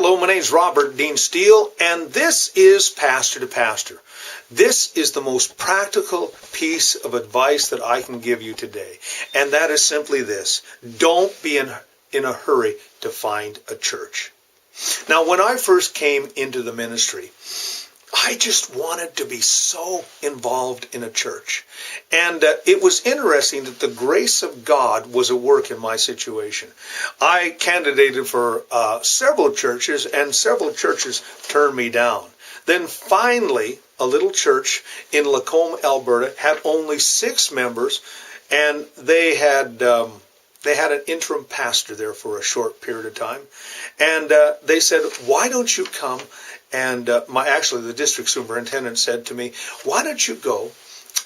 Hello, my name's Robert Dean Steele, and this is Pastor to Pastor. This is the most practical piece of advice that I can give you today, and that is simply this: don't be in a hurry to find a church. Now, when I first came into the ministry, I just wanted to be so involved in a church. And it was interesting that the grace of God was at work in my situation. I candidated for several churches, and several churches turned me down. Then finally, a little church in Lacombe, Alberta, had only 6 members, and they had an interim pastor there for a short period of time. And they said, why don't you come? And the district superintendent said to me, why don't you go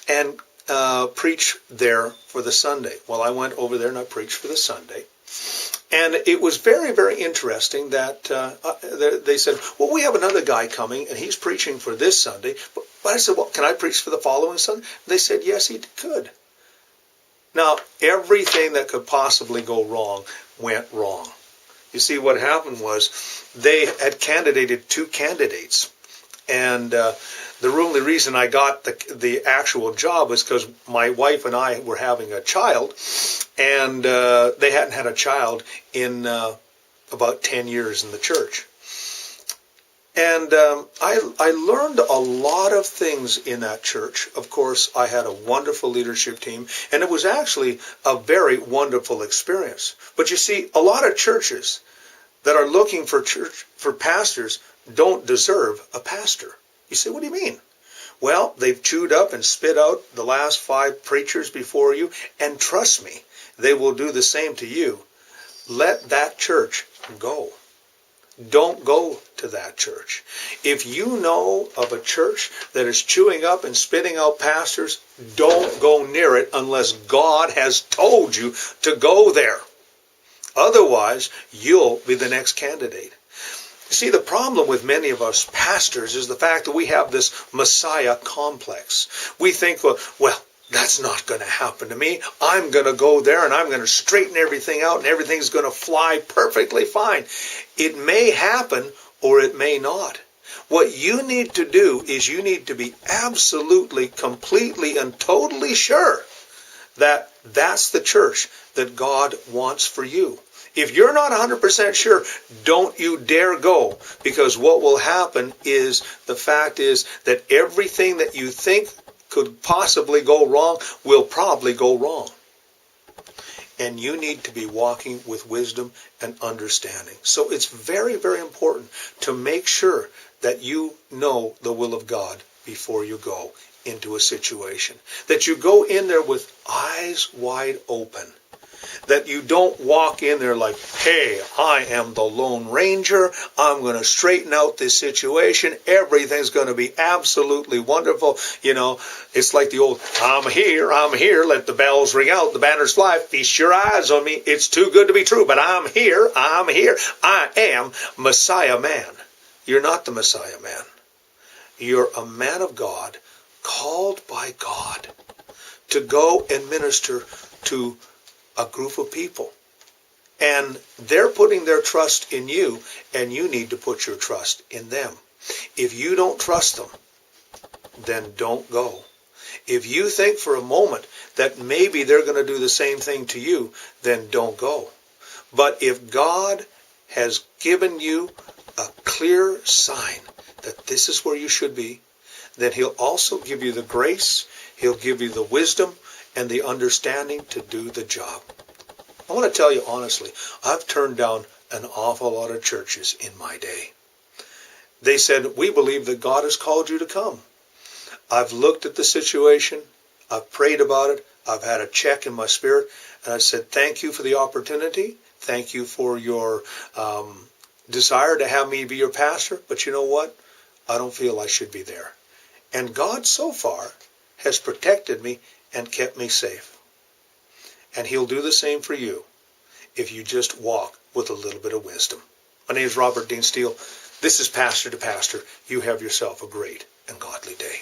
and preach there for the Sunday? Well, I went over there and I preached for the Sunday. And it was very, very interesting that they said, well, we have another guy coming and he's preaching for this Sunday. But I said, well, can I preach for the following Sunday? They said, yes, he could. Now, everything that could possibly go wrong went wrong. You see, what happened was they had candidated 2 candidates. And the only reason I got the actual job was because my wife and I were having a child. And they hadn't had a child in about 10 years in the church. And I learned a lot of things in that church. Of course, I had a wonderful leadership team, and it was actually a very wonderful experience. But you see, a lot of churches that are looking for pastors don't deserve a pastor. You say, what do you mean? Well, they've chewed up and spit out the last 5 preachers before you, and trust me, they will do the same to you. Let that church go. Don't go to that church. If you know of a church that is chewing up and spitting out pastors, don't go near it unless God has told you to go there. Otherwise, you'll be the next candidate. You see, the problem with many of us pastors is the fact that we have this Messiah complex. We think, well, that's not going to happen to me. I'm going to go there and I'm going to straighten everything out and everything's going to fly perfectly fine. It may happen or it may not. What you need to do is you need to be absolutely, completely, and totally sure that that's the church that God wants for you. If you're not 100% sure, don't you dare go, because what will happen is the fact is that everything that you think could possibly go wrong will probably go wrong. And you need to be walking with wisdom and understanding. So it's very, very important to make sure that you know the will of God before you go into a situation. That you go in there with eyes wide open. That you don't walk in there like, hey, I am the Lone Ranger. I'm going to straighten out this situation. Everything's going to be absolutely wonderful. You know, it's like the old, I'm here, let the bells ring out, the banners fly, feast your eyes on me. It's too good to be true, but I'm here. I am Messiah man. You're not the Messiah man. You're a man of God, called by God to go and minister to a group of people. And they're putting their trust in you, and you need to put your trust in them. If you don't trust them, then don't go. If you think for a moment that maybe they're going to do the same thing to you, then don't go. But if God has given you a clear sign that this is where you should be, then He'll also give you the grace, He'll give you the wisdom, and the understanding to do the job. I want to tell you honestly, I've turned down an awful lot of churches in my day. They said, we believe that God has called you to come. I've looked at the situation, I've prayed about it, I've had a check in my spirit, and I said, thank you for the opportunity, thank you for your desire to have me be your pastor, but you know what? I don't feel I should be there. And God so far has protected me and kept me safe. And He'll do the same for you if you just walk with a little bit of wisdom. My name is Robert Dean Steele. This is Pastor to Pastor. You have yourself a great and godly day.